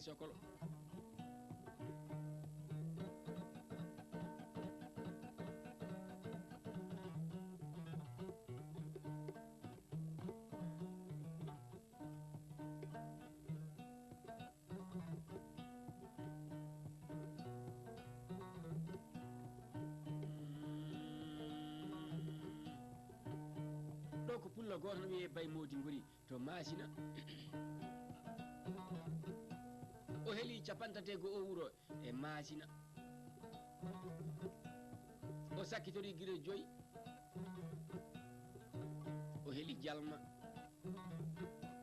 sokolo ɗo ko pullo goto no wiye Bay Modi gori to Masina o heeli 51 o wuro e Masina o sakkitori guire 5 o heeli Jalma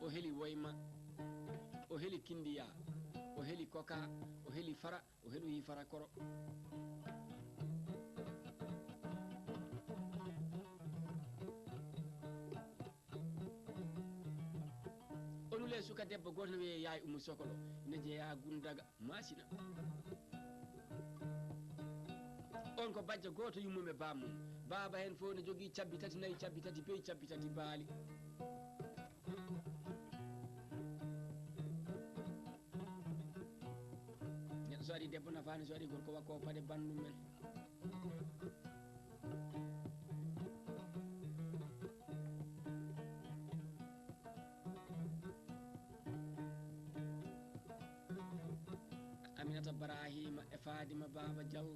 o heeli Woyma o heeli Kindiya o heeli Koka o heeli Fara o heeli Fara Koro onule suka debbo goto no wiye Yaay Umu Sokolo ne jeeya Gundaga Masina on ko bajja goto yummum e bammum baba hen fof ne jogui cabbi tati nayyi cabbi tati beyi cabbi tati baali neɗɗo so waɗi debbo nafani so waɗi gorko wakko paade bandum men Aminata Barahima e Fadima Baba Diallo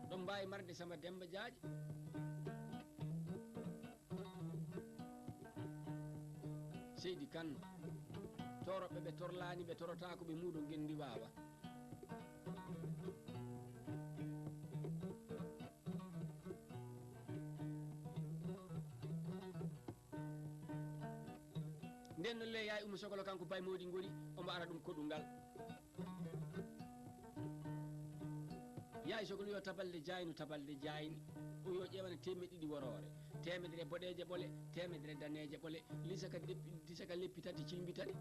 ɗon mbawi marde Samba Demba Diadio Seydi Kane toroɓe ɓe torlani ɓe torota ko ɓe muuɗo gendi wawa nden non le Yaay Umu Sokolo kanko Bay Modi gori omo ara ɗum koɗungal Yaay Sokolo yo tabalde jayni o yo ƴewana 200 worore 100 boɗeje ɓole 100 daneje ɓole lisaka leppi tati cilmbi tati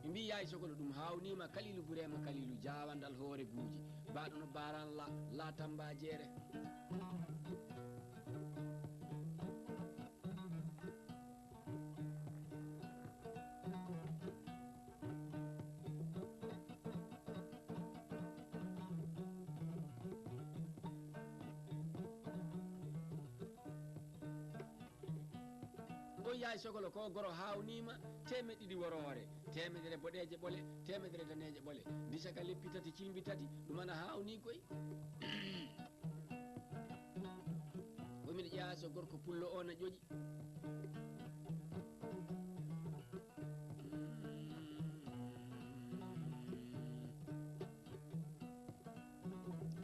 ɓe mbi Yaay Sokolo ɗum hawnima Kalilu Burema Kalilu jawandal hoore guuji mbaɗo no baran la Tamba jeere Yaay Sokolo ko goro hawnima 200 worore 100 boɗeje ɓole 100 daneje ɓole disaka leppi tati cilmbi tati ɗum ana hawni koy womiɗo ƴeewa so gorko pullo o na ƴoƴi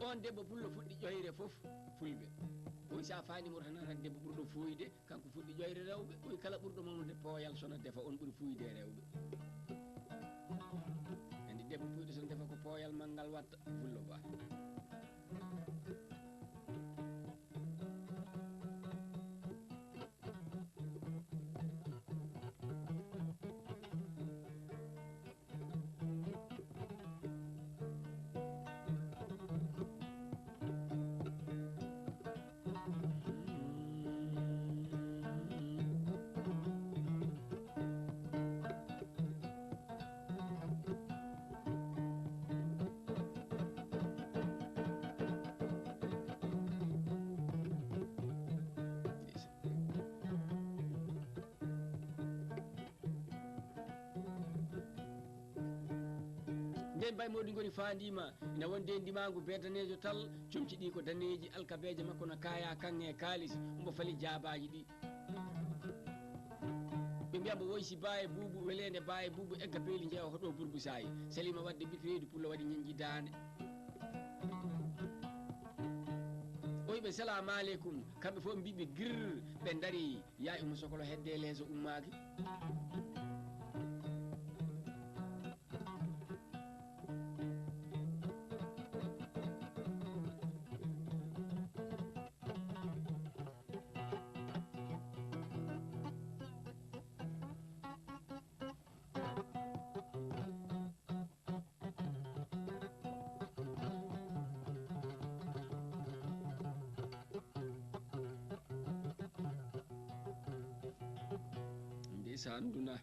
on debbo pullo fuɗɗi ƴoyre foof fulɓe oy sa fanimo tan tan debbo ɓurɗo fuyde kanko fuɗɗi ƴoyre rewɓe oy kala ɓurɗo mamnude pooyal sona defa on ɓuuri fuyde rewɓe andi debbo puyɗo sona defa ko pooyal manngal watta fullo ba nden Bay Modi goni fandima ina wonde ndimagu be danejo tal comci ɗi ko daneji alkabeje makko no kaya kange kalis omo fali jabaji ɗi ɓe mbiyamo woysi Ba e Boubou welede Ba e Boubou egga beeli jeewa hoɗo Bourgou Sayi Salima wadde bitredu pullo waɗi ñeñƴi dande oyiɓe salamu aleykum kamɓe fof mbiɓe gir ɓe daari Yaay Umu Sokolo hedde leeso ummaki ndeysan duna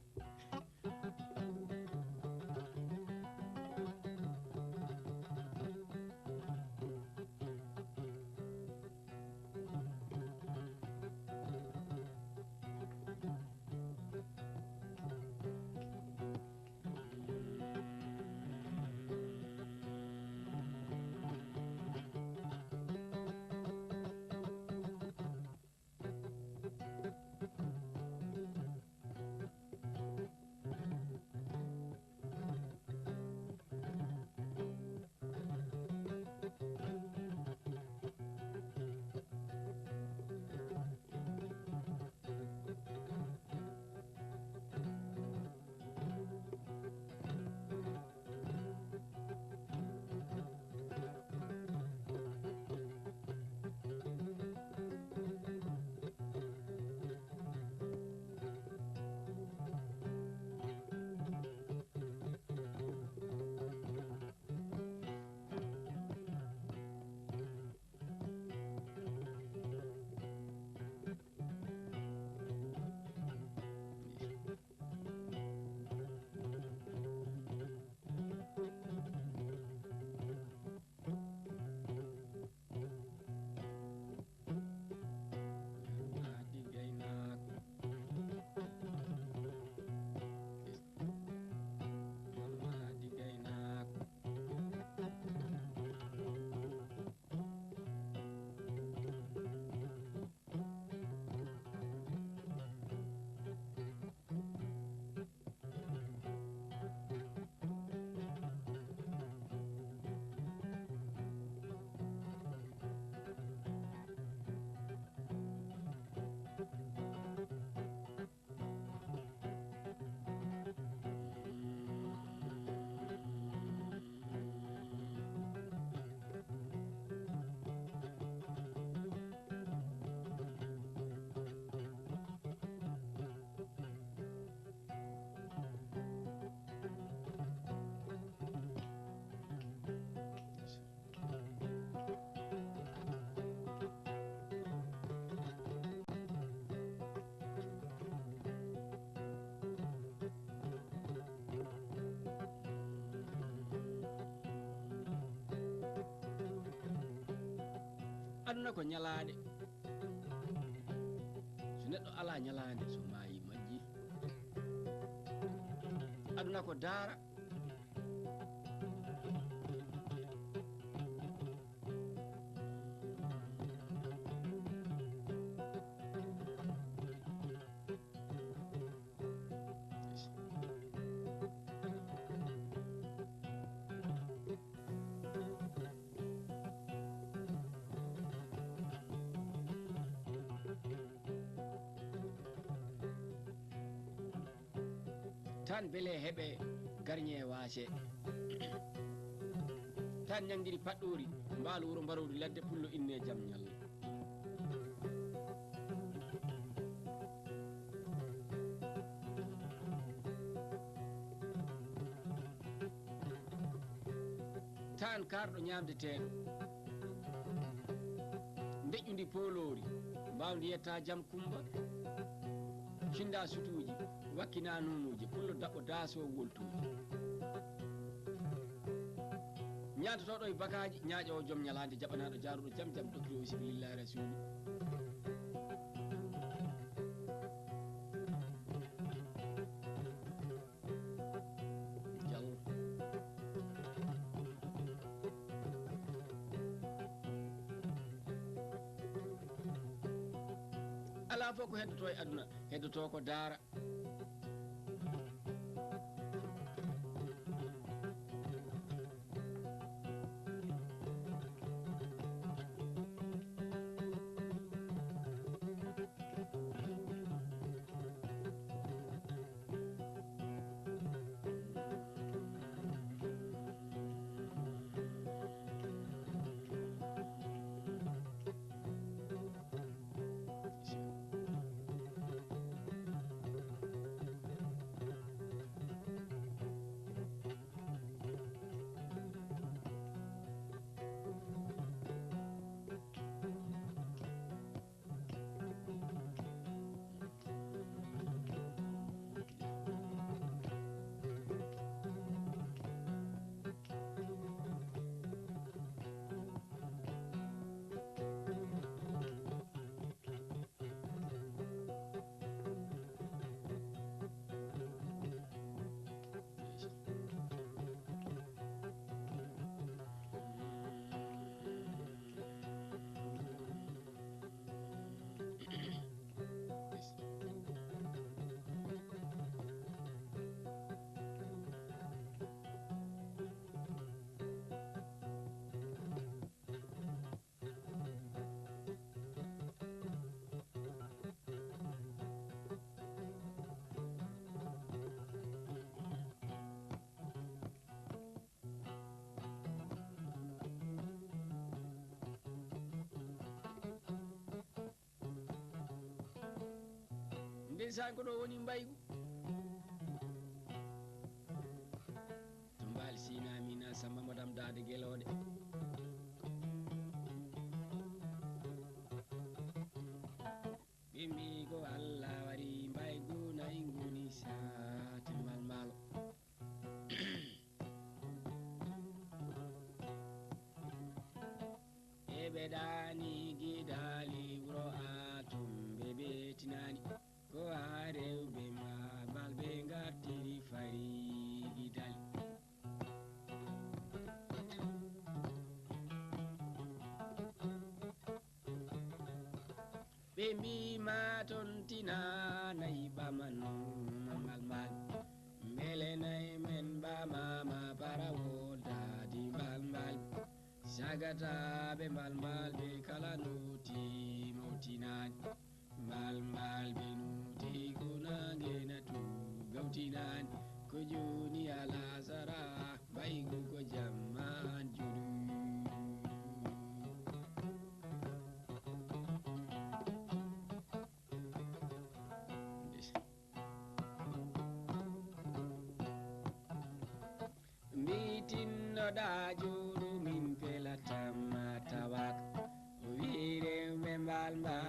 aduna ko nyalaade so neɗɗo ala nyalaande so maayi majji aduna ko daara tan beele heɓe garñe waase tan ñangdiri paɗɗori mbaalu wuro mbarowdi ladde pullo inne jaam ñalla tan karɗo ñamdeteɗo deƴƴudi polori mbawdi yetta jaam kumba cinda sutuji wakkina numuji pullo daɓɓo daso woltuji ñaatotoɗo e bakaji ñaaƴowo joom ñalade jaɓanaɗo jaruɗo jaam jaam ɗokkirowo sibilillahi rasuli jallo ala fof ko heddoto e aduna heddoto ko daara ndeysan ko ɗo woni mbaygu to mbaali sinamina Samba madame Dade Guelode ɓimbi ko Allah wari mbaygu nayi nguni sati malmalo ɓe dani gidali wuro atum ɓe betinani ko ha rewɓe malmal ɓe gartiri fari gidali ɓe mbima toon tina nayi ɓamano malmal mbele nayi men ɓamama parawodadi malmal sagata ɓe malmal ɓe kala noti mawtinani malmal ɓe nuti ko nangenatu gawtinani ko joni alasara mbaygu ko jamman juɗu mbitinnoɗa joɗu min pelatamma tawaka o wi rewɓe mbalmal